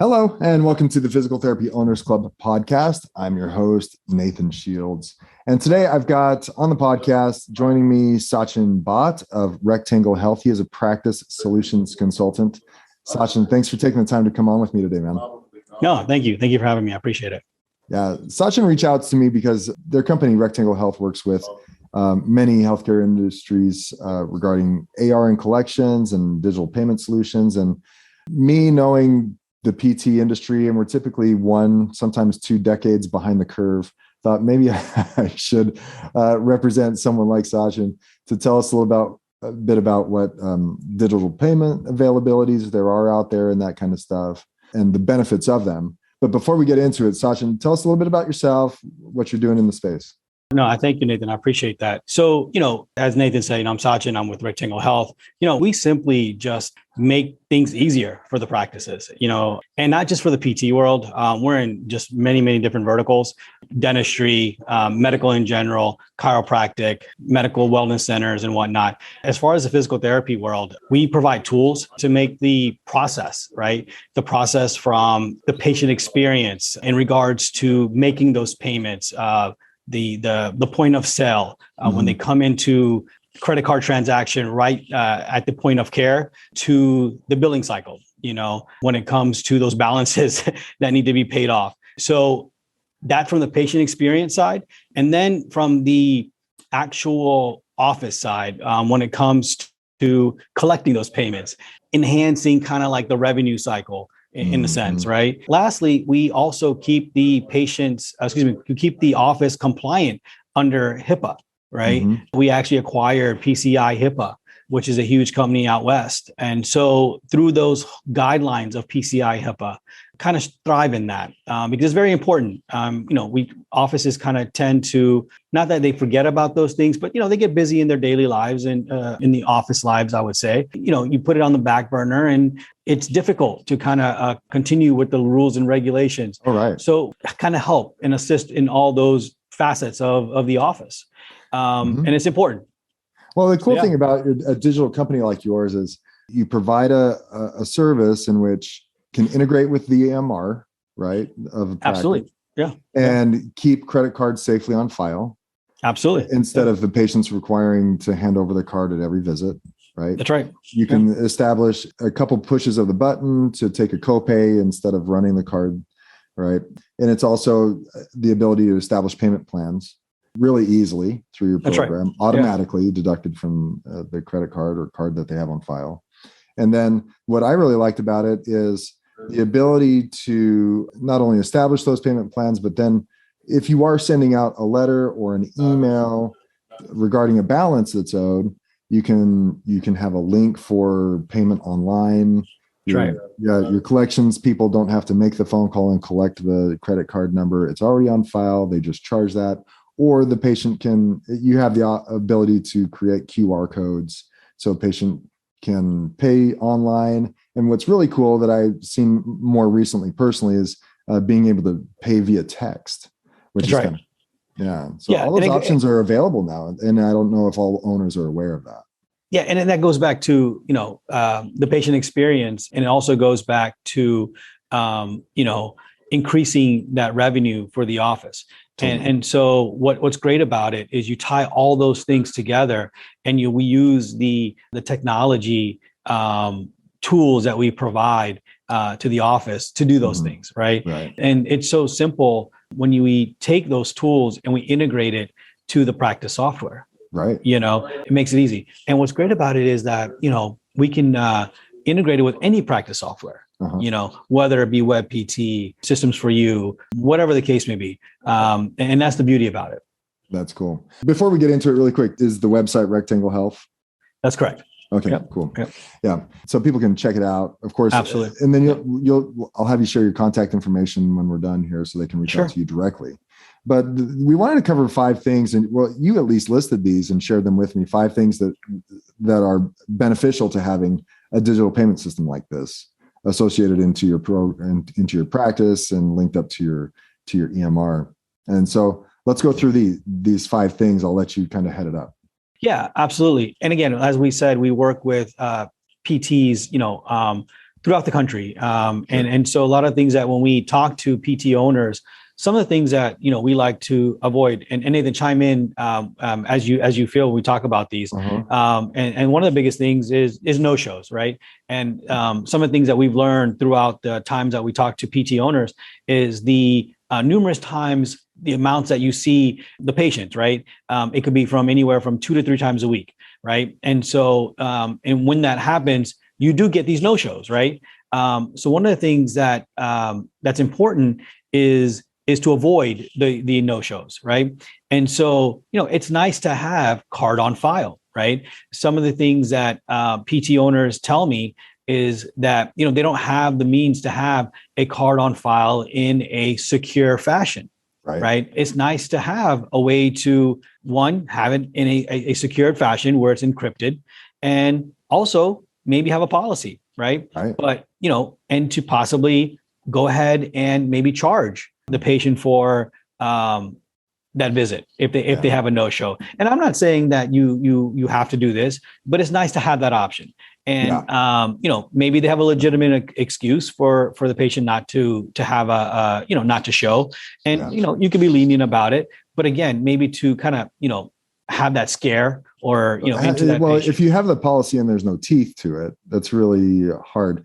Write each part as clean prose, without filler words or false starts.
Hello, and welcome to the Physical Therapy Owners Club podcast. I'm your host, Nathan Shields. And today I've got on the podcast joining me Sachin Bhatt of Rectangle Health. He is a practice solutions consultant. Sachin, thanks for taking the time to come on with me today, man. No, thank you. Thank you for having me. I appreciate it. Yeah, Sachin reached out to me because their company, Rectangle Health, works with many healthcare industries regarding AR and collections and digital payment solutions. And me knowing the PT industry, and we're typically 1, sometimes 2 decades behind the curve, thought maybe I should represent someone like Sachin to tell us a bit about what digital payment availabilities there are out there and that kind of stuff and the benefits of them. But before we get into it, Sachin, tell us a little bit about yourself, what you're doing in the space. No, I thank you, Nathan. I appreciate that. So, as Nathan said, I'm Sachin. I'm with Rectangle Health. We simply just make things easier for the practices, and not just for the PT world. We're in just many, many different verticals: dentistry, medical in general, chiropractic, medical wellness centers, and whatnot. As far as the physical therapy world, we provide tools to make the process, right? The process from the patient experience in regards to making those payments, the point of sale, when they come into credit card transaction right at the point of care to the billing cycle, when it comes to those balances that need to be paid off. So that from the patient experience side, and then from the actual office side, when it comes to collecting those payments, enhancing kind of like the revenue cycle in a sense, right? Lastly, we also keep the keep the office compliant under HIPAA, right? We actually acquired PCI HIPAA, which is a huge company out west. And so through those guidelines of PCI HIPAA, kind of thrive in that because it's very important. Offices kind of tend to, not that they forget about those things, but, they get busy in their daily lives and in the office lives, I would say. You put it on the back burner and it's difficult to kind of continue with the rules and regulations. All right. So kind of help and assist in all those facets of the office. And it's important. Well, the cool thing about a digital company like yours is you provide a service in which can integrate with the EMR, right? Of Absolutely. Yeah. And keep credit cards safely on file. Absolutely. Instead of the patients requiring to hand over the card at every visit, right? That's right. You can establish a couple pushes of the button to take a copay instead of running the card, right? And it's also the ability to establish payment plans really easily through your program, automatically deducted from the credit card or card that they have on file. And then what I really liked about it is the ability to not only establish those payment plans, but then if you are sending out a letter or an email regarding a balance that's owed, you can have a link for payment online. Your collections people don't have to make the phone call and collect the credit card number. It's already on file. They just charge that. Or the patient you have the ability to create QR codes so a patient can pay online. And what's really cool that I've seen more recently personally is being able to pay via text, which is kind of, So all those options are available now. And I don't know if all owners are aware of that. Yeah. And then that goes back to, the patient experience. And it also goes back to, increasing that revenue for the office. And so what's great about it is you tie all those things together and we use the technology tools that we provide to the office to do those things, right? And it's so simple when we take those tools and we integrate it to the practice software. Right. It makes it easy. And what's great about it is that, we can integrate it with any practice software. Whether it be WebPT, Systems for You, whatever the case may be. And that's the beauty about it. That's cool. Before we get into it really quick, is the website Rectangle Health? That's correct. Okay, cool. Yep. Yeah. So people can check it out, of course. Absolutely. And then I'll have you share your contact information when we're done here so they can reach out to you directly. But we wanted to cover 5 things, and you at least listed these and shared them with me. 5 things that are beneficial to having a digital payment system like this associated into your into your practice and linked up to your EMR. And so let's go through these 5 things. I'll let you kind of head it up. Yeah, absolutely. And again, as we said, we work with PTs, throughout the country. And so a lot of things that when we talk to PT owners, some of the things that, we like to avoid, and Nathan, chime in as you feel when we talk about these. And one of the biggest things is no shows, right? And some of the things that we've learned throughout the times that we talk to PT owners is the numerous times the amounts that you see the patient, right? It could be from anywhere from 2 to 3 times a week, right? And so, and when that happens, you do get these no shows, right? So one of the things that that's important is to avoid the no-shows, right? And so, it's nice to have card on file, right? Some of the things that PT owners tell me is that, they don't have the means to have a card on file in a secure fashion, right? It's nice to have a way to, one, have it in a secured fashion where it's encrypted, and also maybe have a policy, right? But, and to possibly go ahead and maybe charge the patient for that visit if they have a no-show. And I'm not saying that you have to do this, but it's nice to have that option. And maybe they have a legitimate excuse for the patient not to have not to show, and you can be lenient about it. But again, maybe to kind of have that scare or into that patient. If you have the policy and there's no teeth to it, that's really hard.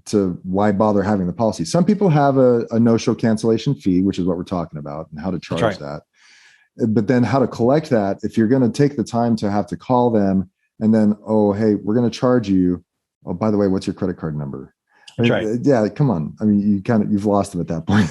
To why bother having the policy? Some people have a no-show cancellation fee, which is what we're talking about, and how to charge that. But then how to collect that if you're going to take the time to have to call them and then, oh, hey, we're going to charge you. Oh, by the way, what's your credit card number? Yeah, come on. I mean, you've lost them at that point.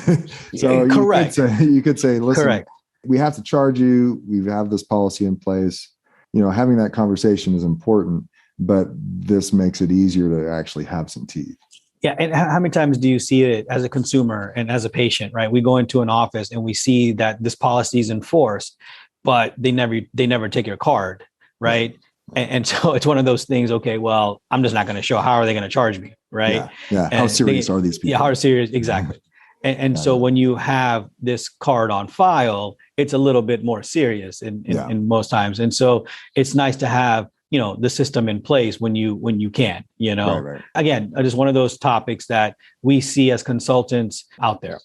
So correct. You could say, listen, we have to charge you. We have this policy in place. Having that conversation is important, but this makes it easier to actually have some teeth. Yeah. And how many times do you see it as a consumer and as a patient, right? We go into an office and we see that this policy is enforced, but they never take your card, right? And so it's one of those things, okay, well, I'm just not going to show. How are they going to charge me, right? Yeah. How serious are these people? Yeah, how serious, exactly. And so when you have this card on file, it's a little bit more serious in most times. And so it's nice to have the system in place when you can, right. Again, just one of those topics that we see as consultants out there.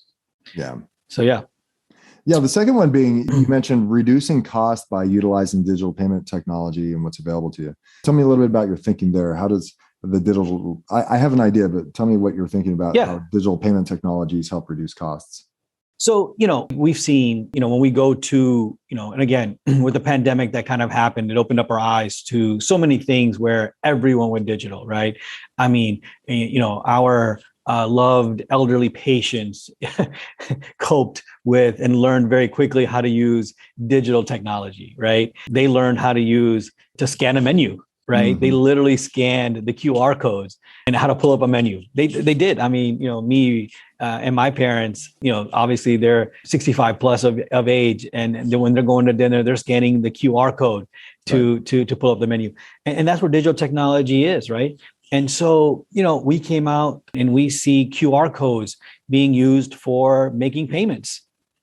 Yeah. So, yeah. The second one being, you mentioned reducing cost by utilizing digital payment technology and what's available to you. Tell me a little bit about your thinking there. How does the digital, I have an idea, but tell me what you're thinking about how digital payment technologies help reduce costs. So, we've seen, when we go to, and again, with the pandemic that kind of happened, it opened up our eyes to so many things where everyone went digital, right? I mean, our loved elderly patients coped with and learned very quickly how to use digital technology, right? They learned how to scan a menu, right? Mm-hmm. They literally scanned the QR codes and how to pull up a menu. They did. I mean, me and my parents, obviously they're 65 plus of age. And then when they're going to dinner, they're scanning the QR code to pull up the menu. And that's where digital technology is, right? And so, we came out and we see QR codes being used for making payments.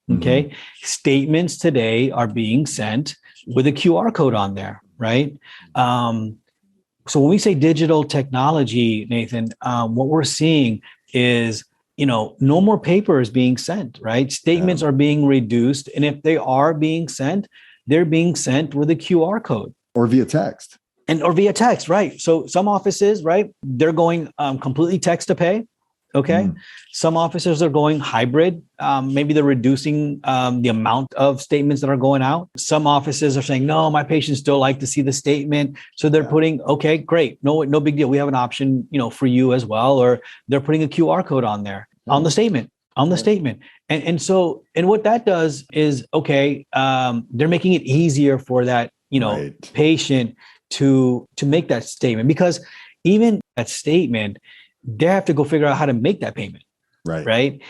Okay. Mm-hmm. Statements today are being sent with a QR code on there, right? So when we say digital technology, Nathan, what we're seeing is, no more paper is being sent, right? Statements are being reduced. And if they are being sent, they're being sent with a QR code. Or via text. Or via text, right? So some offices, right, they're going completely text to pay. Okay. Some offices are going hybrid. Maybe they're reducing the amount of statements that are going out. Some offices are saying, no, my patients still like to see the statement. So they're putting, okay, great. No big deal. We have an option, for you as well. Or they're putting a QR code on there on the statement. And so what that does is, okay, they're making it easier for that, patient to make that statement, because even that statement, they have to go figure out how to make that payment. Right.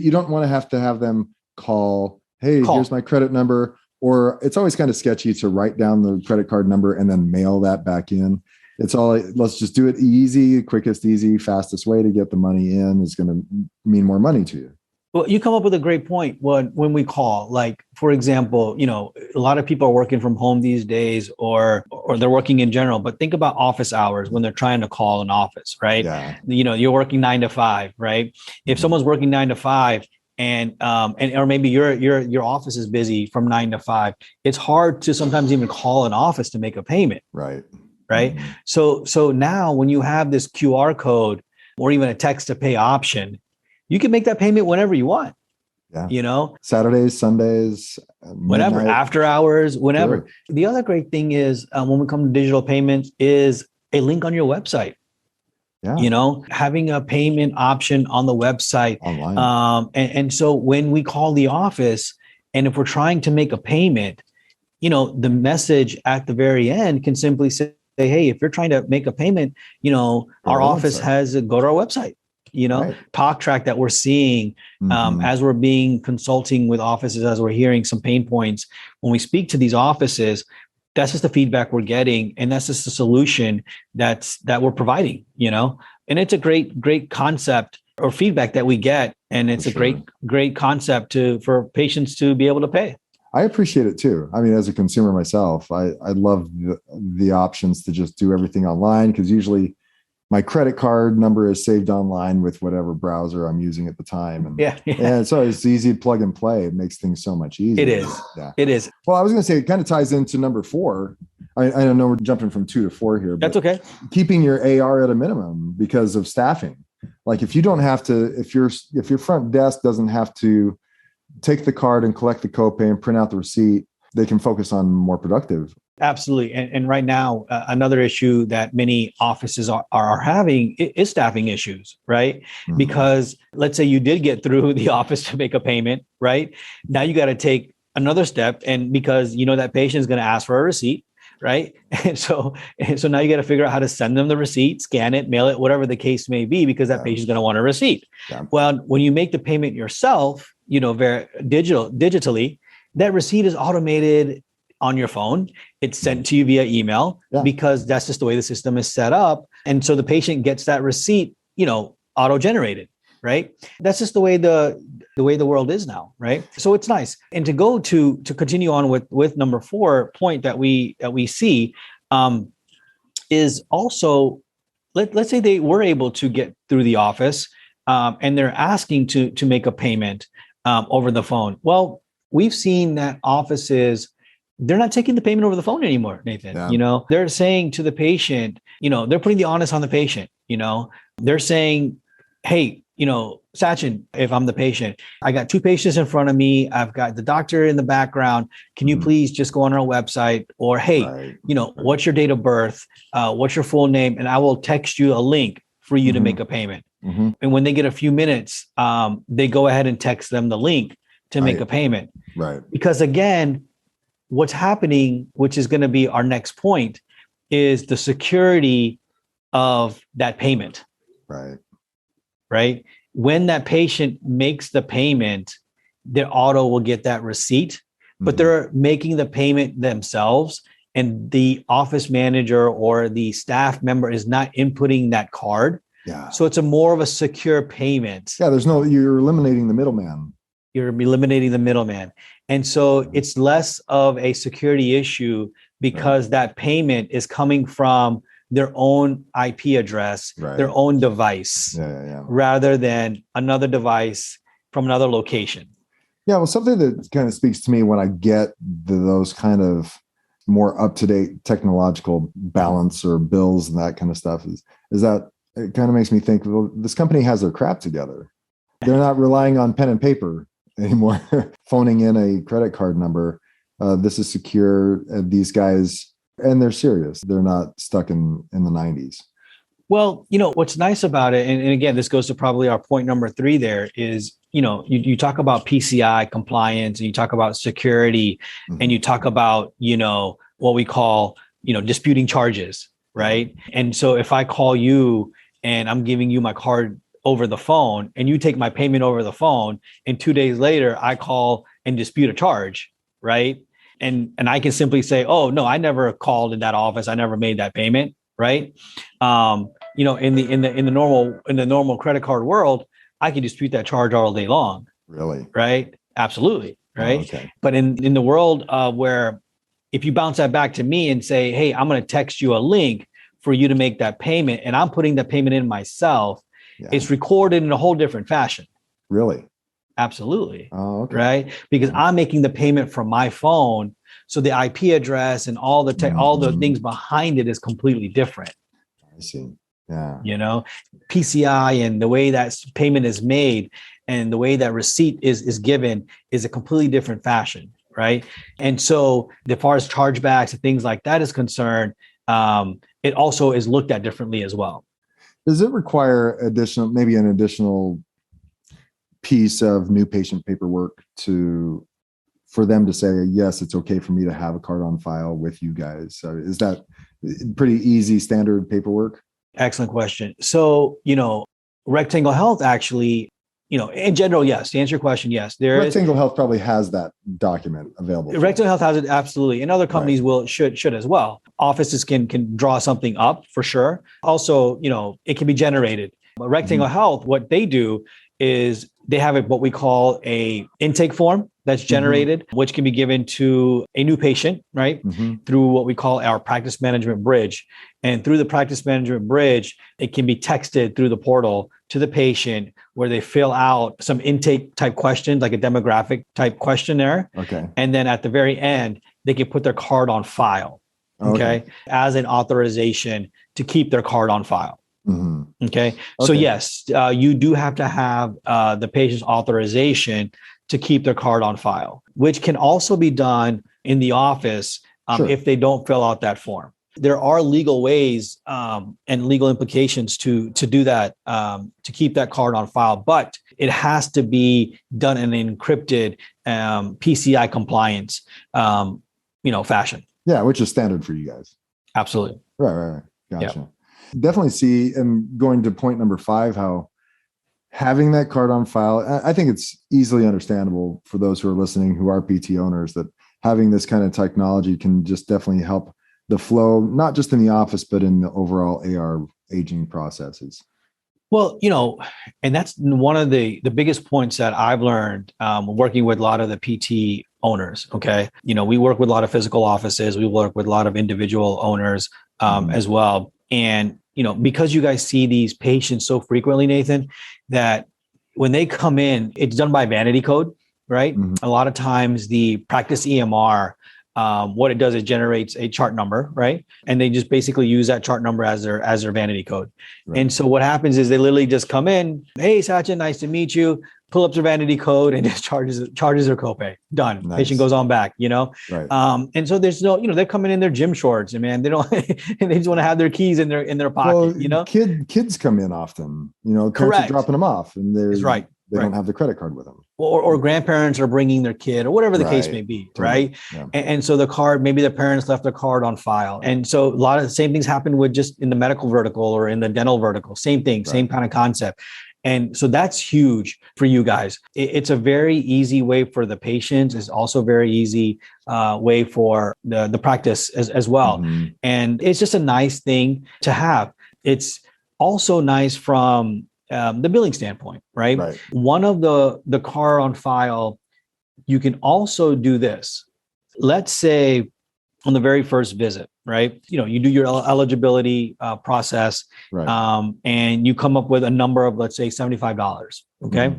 You don't want to have them call, hey, here's my credit number. Or it's always kind of sketchy to write down the credit card number and then mail that back in. Let's just do it easy, quickest, easy, fastest way to get the money in is going to mean more money to you. Well, you come up with a great point when we call. Like, for example, a lot of people are working from home these days, or they're working in general. But think about office hours when they're trying to call an office, right? Yeah. You're working 9 to 5, right? If someone's working 9 to 5, and or maybe your office is busy from 9 to 5, it's hard to sometimes even call an office to make a payment, Right. right? So now when you have this QR code or even a text to pay option, you can make that payment whenever you want. Yeah. Saturdays, Sundays, whenever, midnight. after hours, whenever. Sure. The other great thing is when we come to digital payments is a link on your website. Yeah. Having a payment option on the website Online. And so when we call the office, and if we're trying to make a payment, the message at the very end can simply say, hey, if you're trying to make a payment, our office has go to our website. Right. Talk track that we're seeing as we're being consulting with offices, as we're hearing some pain points when we speak to these offices. That's just the feedback we're getting, and that's just the solution that we're providing. And it's a great concept or feedback that we get, and it's great concept for patients to be able to pay. I appreciate it too. I mean, as a consumer myself, I love the options to just do everything online, because usually my credit card number is saved online with whatever browser I'm using at the time. And so it's easy to plug and play. It makes things so much easier. It is. Yeah. It is. Well, I was going to say, it kind of ties into number 4. I know we're jumping from 2 to 4 here, but that's okay. Keeping your AR at a minimum because of staffing. Like if you don't have to, if your front desk doesn't have to take the card and collect the copay and print out the receipt, they can focus on more productive. Absolutely. And right now, another issue that many offices are having is staffing issues, right? Mm-hmm. Because let's say you did get through the office to make a payment, right? Now you got to take another step. And because that patient is going to ask for a receipt, right? And so now you got to figure out how to send them the receipt, scan it, mail it, whatever the case may be, because that patient's going to want a receipt. Yeah. Well, when you make the payment yourself, very digitally, that receipt is automated on your phone. It's sent to you via email because that's just the way the system is set up. And so the patient gets that receipt, auto-generated, right? That's just the way the world is now, right? So it's nice. And to go to continue on with number 4 point that we see is also, let's say they were able to get through the office and they're asking to make a payment over the phone. Well, we've seen that offices, they're not taking the payment over the phone anymore, Nathan. Yeah. They're saying to the patient, they're putting the onus on the patient. They're saying, hey, Sachin, if I'm the patient, I got 2 patients in front of me. I've got the doctor in the background. Can you please just go on our website? Or, hey, what's your date of birth? What's your full name? And I will text you a link for you to make a payment. Mm-hmm. And when they get a few minutes, they go ahead and text them the link to make a payment. Right. Because again, what's happening, which is going to be our next point, is the security of that payment. Right. Right. When that patient makes the payment, their auto will get that receipt, but they're making the payment themselves, and the office manager or the staff member is not inputting that card. Yeah. So it's more of a secure payment. Yeah. You're eliminating the middleman. You're eliminating the middleman. And so it's less of a security issue because that payment is coming from their own IP address, their own device, rather than another device from another location. Yeah, well, something that kind of speaks to me when I get those kind of more up-to-date technological balance or bills and that kind of stuff is that it kind of makes me think, well, this company has their crap together. They're not relying on pen and paper anymore, phoning in a credit card number. This is secure. These guys, and they're serious. They're not stuck in the 90s. Well, what's nice about it, and again, this goes to probably our point number 3 there is, you talk about PCI compliance and you talk about security and you talk about, what we call, disputing charges, right? And so if I call you and I'm giving you my card over the phone and you take my payment over the phone and 2 days later I call and dispute a charge, right? And I can simply say, oh no, I never called in that office. I never made that payment, right? In the normal credit card world, I can dispute that charge all day long, Really? right? Absolutely, Oh, right? okay. But in the world where if you bounce that back to me and say, hey, I'm going to text you a link for you to make that payment, and I'm putting that payment in myself, Yeah. it's recorded in a whole different fashion. Really? Absolutely. Oh, okay. Right? Because I'm making the payment from my phone. So the IP address and all the things behind it is completely different. I see. Yeah. PCI and the way that payment is made and the way that receipt is given is a completely different fashion. Right. And so as far as chargebacks and things like that is concerned, it also is looked at differently as well. Does it require maybe an additional piece of new patient paperwork for them to say, yes, it's okay for me to have a card on file with you guys? So is that pretty easy standard paperwork? Excellent question. So, Rectangle Health actually, in general, yes. To answer your question, yes. Rectangle Health probably has that document available. Rectangle Health has it, absolutely. And other companies should as well. Offices can draw something up for sure. Also, it can be generated. But Rectangle Health, what they do is they have what we call a intake form that's generated, which can be given to a new patient, right? Through what we call our practice management bridge. And through the practice management bridge, it can be texted through the portal to the patient where they fill out some intake type questions, like a demographic type questionnaire. Okay. And then at the very end, they can put their card on file, okay, as an authorization to keep their card on file. Okay. So yes, you do have to have the patient's authorization to keep their card on file, which can also be done in the office if they don't fill out that form. There are legal ways and legal implications to do that, to keep that card on file, but it has to be done in an encrypted PCI compliance, fashion. Yeah, which is standard for you guys. Absolutely. Right. Gotcha. Yep. Definitely see, and going to point number 5, how having that card on file, I think it's easily understandable for those who are listening who are PT owners, that having this kind of technology can just definitely help the flow, not just in the office, but in the overall AR aging processes. Well, and that's one of the biggest points that I've learned working with a lot of the PT owners. Okay. We work with a lot of physical offices. We work with a lot of individual owners as well. And, because you guys see these patients so frequently, Nathan, that when they come in, it's done by vanity code, right? A lot of times the practice EMR, what it does, it generates a chart number, right? And they just basically use that chart number as their vanity code. Right. And so what happens is they literally just come in, hey, Sachin, nice to meet you, pull up their vanity code and just charges their copay. Done. Nice. Patient goes on back, Right. And so there's no, they're coming in their gym shorts, and man, they don't, and they just want to have their keys in their pocket, Kids come in often, parents are dropping them off, and they don't have the credit card with them. Or grandparents are bringing their kid, or whatever the case may be, right? Yeah. And so the card, maybe the parents left a card on file. And so a lot of the same things happen with just in the medical vertical or in the dental vertical, same thing, same kind of concept. And so that's huge for you guys. It's a very easy way for the patients. It's also a very easy way for the practice as well. And it's just a nice thing to have. It's also nice from the billing standpoint, right? One of the card on file, you can also do this. Let's say on the very first visit, right? You do your eligibility process, and you come up with a number of, let's say, $75. Okay.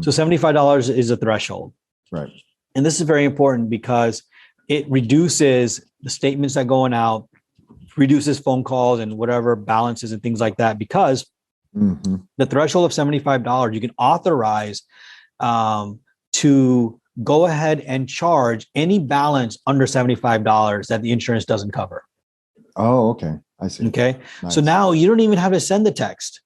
So $75 is a threshold. Right. And this is very important because it reduces the statements that going out, reduces phone calls and whatever balances and things like that, because the threshold of $75, you can authorize to go ahead and charge any balance under $75 that the insurance doesn't cover. Oh, okay. I see. Okay. Nice. So now you don't even have to send the text.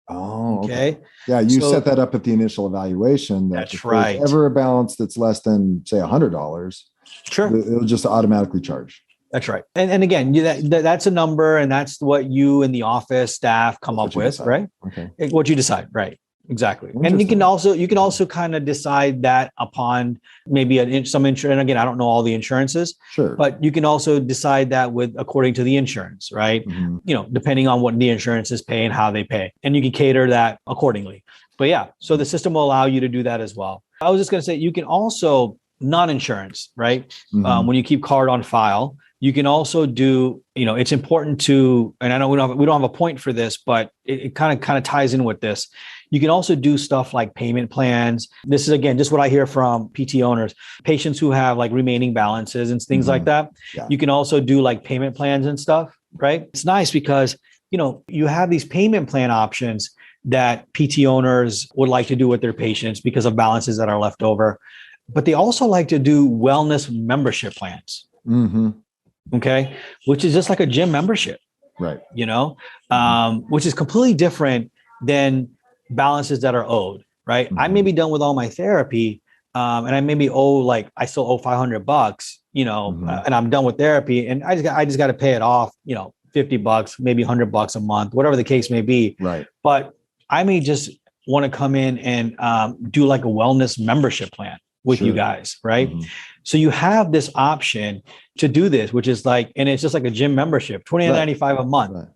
Oh, okay. Yeah, you set that up at the initial evaluation. That's right. If ever a balance that's less than, say, $100, it'll just automatically charge. That's right. And again, that's a number, and that's what you and the office staff come up with, right? Okay. What you decide, right? Exactly. And you can also kind of decide that upon maybe some insurance. And again, I don't know all the insurances, but you can also decide that according to the insurance, right? Depending on what the insurances pay and how they pay, and you can cater that accordingly. But yeah, so the system will allow you to do that as well. I was just going to say, you can also non-insurance, right? Mm-hmm. When you keep card on file, you can also do, it's important to, and I know we don't have a point for this, but it kind of ties in with this. You can also do stuff like payment plans. This is, again, just what I hear from PT owners, patients who have like remaining balances and things like that. Yeah. You can also do like payment plans and stuff, right? It's nice because, you have these payment plan options that PT owners would like to do with their patients because of balances that are left over. But they also like to do wellness membership plans. Mm-hmm. Okay. Which is just like a gym membership, Right. Which is completely different than balances that are owed, right? Mm-hmm. I may be done with all my therapy. And I maybe I still owe $500, and I'm done with therapy, and I just got to pay it off, $50, maybe $100 a month, whatever the case may be. Right. But I may just want to come in and do like a wellness membership plan with you guys, right? Mm-hmm. So you have this option to do this, which is like, and it's just like a gym membership, $29.95 a month,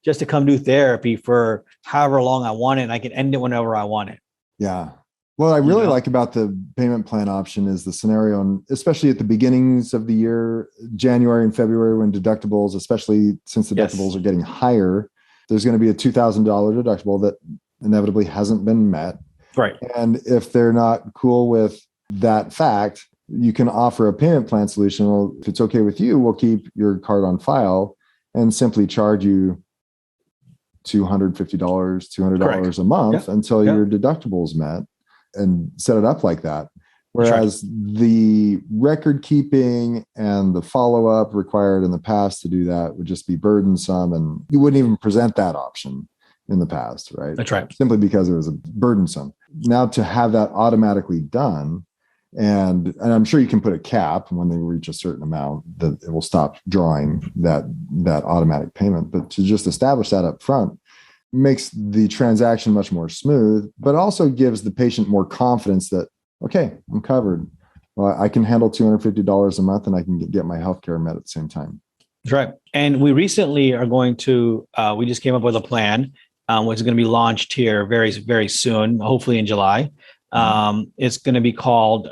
just to come do therapy for however long I want it, and I can end it whenever I want it. Yeah. What I really like about the payment plan option is the scenario, and especially at the beginnings of the year, January and February, when deductibles, especially since deductibles are getting higher, there's going to be a $2,000 deductible that inevitably hasn't been met. Right. And if they're not cool with that fact, you can offer a payment plan solution. Well, if it's okay with you, we'll keep your card on file and simply charge you $250, $200 a month until your deductible is met, and set it up like that. Whereas the record keeping and the follow-up required in the past to do that would just be burdensome, and you wouldn't even present that option in the past, right? That's right. Simply because it was burdensome. Now to have that automatically done, and I'm sure you can put a cap when they reach a certain amount that it will stop drawing that automatic payment. But to just establish that up front makes the transaction much more smooth, but also gives the patient more confidence that, okay, I'm covered. Well, I can handle $250 a month and I can get my healthcare met at the same time. That's right. And we recently are going to, we just came up with a plan, which is going to be launched here very, very soon, hopefully in July. It's going to be called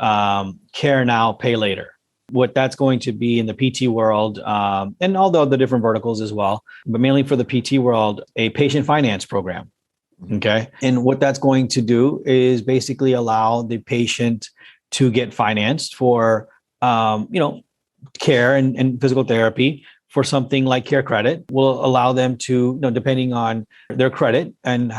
Care Now, Pay Later. What that's going to be in the PT world, and all the other different verticals as well, but mainly for the PT world, a patient finance program. Okay. And what that's going to do is basically allow the patient to get financed for, care and physical therapy for something like Care Credit. Will allow them to, depending on their credit and,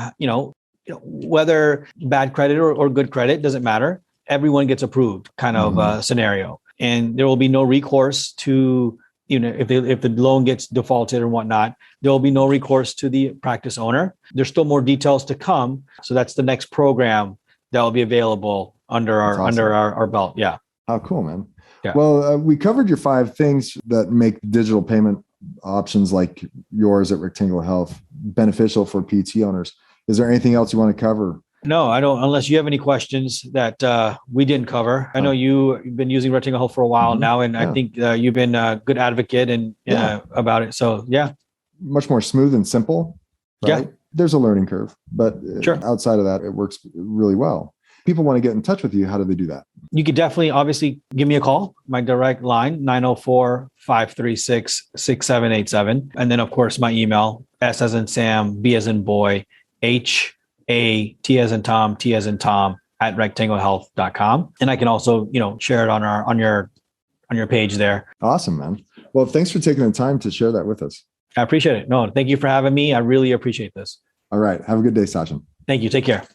whether bad credit or good credit, doesn't matter. Everyone gets approved kind of scenario. And there will be no recourse to, if the loan gets defaulted or whatnot, there will be no recourse to the practice owner. There's still more details to come. So that's the next program that will be available under our belt. Yeah. How cool, man. Yeah. Well, we covered your 5 things that make digital payment options like yours at Rectangle Health beneficial for PT owners. Is there anything else you want to cover? No, I don't, unless you have any questions that we didn't cover. I know you've been using Rectangle Health for a while now, and I think you've been a good advocate and about it. So, much more smooth and simple. Right? Yeah. There's a learning curve, but outside of that, it works really well. People want to get in touch with you. How do they do that? You could definitely, obviously, give me a call. My direct line, 904-536-6787. And then, of course, my email, S as in Sam, B as in boy, H A T as in Tom, T as in Tom at rectanglehealth.com. And I can also, share it on your page there. Awesome, man. Well, thanks for taking the time to share that with us. I appreciate it. No, thank you for having me. I really appreciate this. All right. Have a good day, Sachin. Thank you. Take care.